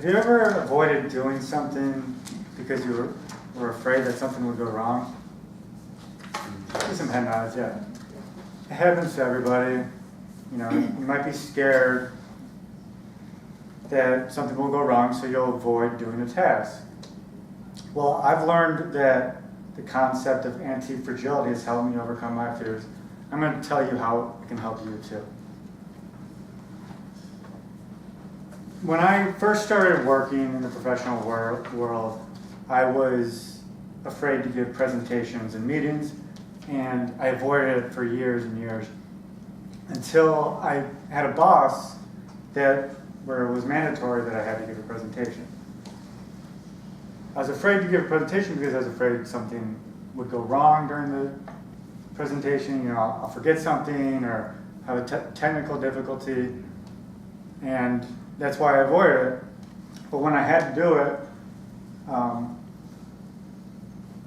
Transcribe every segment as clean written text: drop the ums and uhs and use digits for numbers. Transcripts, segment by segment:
you ever avoided doing something because you were afraid that something would go wrong? Give some head nods, yeah. It happens to everybody. You know, you might be scared that something will go wrong, so you'll avoid doing a task. Well, I've learned that the concept of anti-fragility has helped me overcome my fears. I'm going to tell you how it can help you too. When I first started working in the professional world, I was afraid to give presentations and meetings, and I avoided it for years and years until I had a boss where it was mandatory that I had to give a presentation. I was afraid to give a presentation because I was afraid something would go wrong during the presentation. You know, I'll forget something or have a technical difficulty, and that's why I avoided it. But when I had to do it,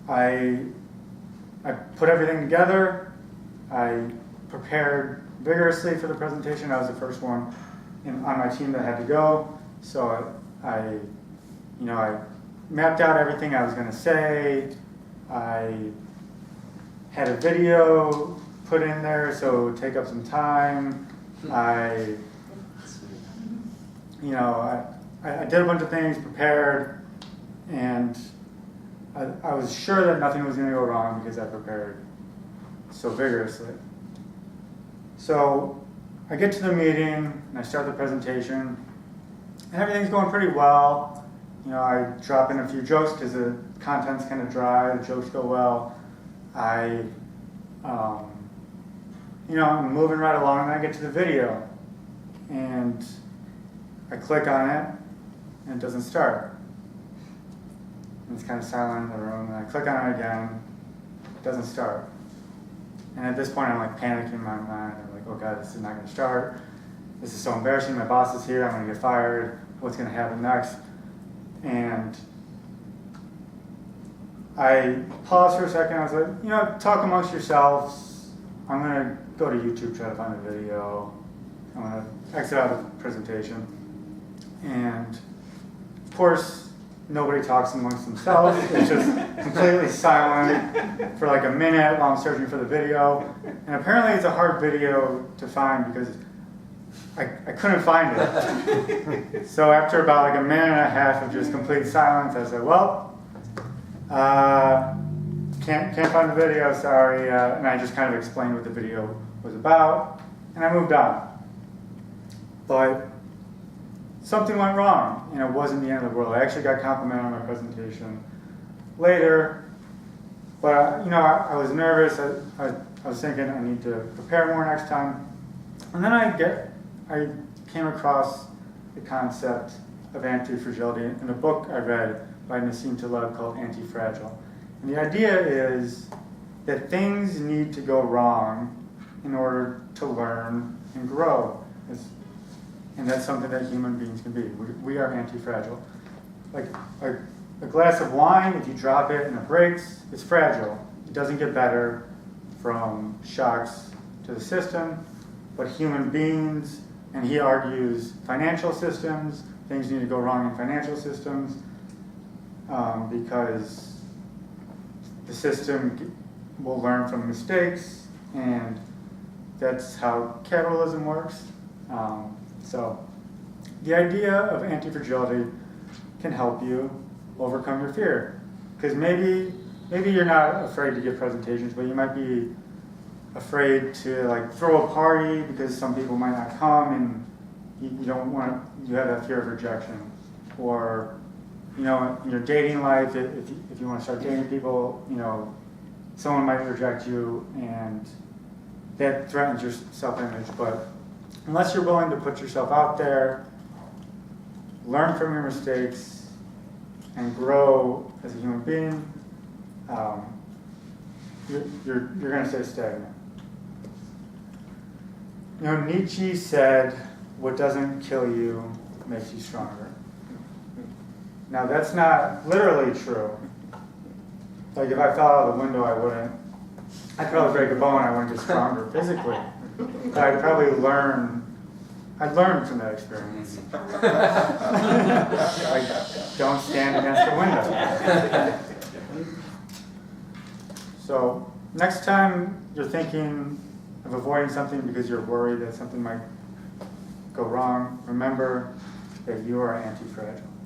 I put everything together. I prepared vigorously for the presentation. I was the first one on my team that had to go, so I mapped out everything I was going to say. I had a video put in there, so it would take up some time. I did a bunch of things, prepared, and I was sure that nothing was going to go wrong because I prepared so vigorously. So I get to the meeting, and I start the presentation, and everything's going pretty well. You know, I drop in a few jokes because the content's kind of dry, the jokes go well. I'm moving right along, and I get to the video, and I click on it, and it doesn't start. And it's kind of silent in the room, and I click on it again, it doesn't start. And at this point, I'm like panicking in my mind. I'm like, oh God, this is not going to start. This is so embarrassing. My boss is here. I'm going to get fired. What's going to happen next? And I paused for a second. I was like, talk amongst yourselves. I'm going to go to YouTube, try to find a video. I'm going to exit out of the presentation. And of course, nobody talks amongst themselves. It's just completely silent for like a minute while I'm searching for the video. And apparently it's a hard video to find because I couldn't find it. So after about like a minute and a half of just complete silence, I said, well, can't find the video, sorry. And I just kind of explained what the video was about, and I moved on. But something went wrong, and it wasn't the end of the world. I actually got complimented on my presentation later, but I was nervous. I was thinking I need to prepare more next time. And then I came across the concept of anti-fragility in a book I read by Nassim Taleb called Anti-Fragile. And the idea is that things need to go wrong in order to learn and grow. And that's something that human beings can be. We are anti-fragile. Like a glass of wine, if you drop it and it breaks, it's fragile. It doesn't get better from shocks to the system. But human beings, and he argues financial systems, things need to go wrong in financial systems because the system will learn from mistakes, and that's how capitalism works. So the idea of anti-fragility can help you overcome your fear. Because maybe you're not afraid to give presentations, but you might be afraid to like throw a party because some people might not come, and you have that fear of rejection. Or in your dating life, if you want to start dating people, someone might reject you, and that threatens your self-image. But unless you're willing to put yourself out there, learn from your mistakes, and grow as a human being, you're going to stay stagnant. Nietzsche said, "What doesn't kill you makes you stronger." Now, that's not literally true. Like, if I fell out of the window, I'd probably break a bone, I wouldn't get stronger physically. But I'd probably learn I learned from that experience. Like, don't stand against the window. So next time you're thinking of avoiding something because you're worried that something might go wrong, remember that you are anti-fragile.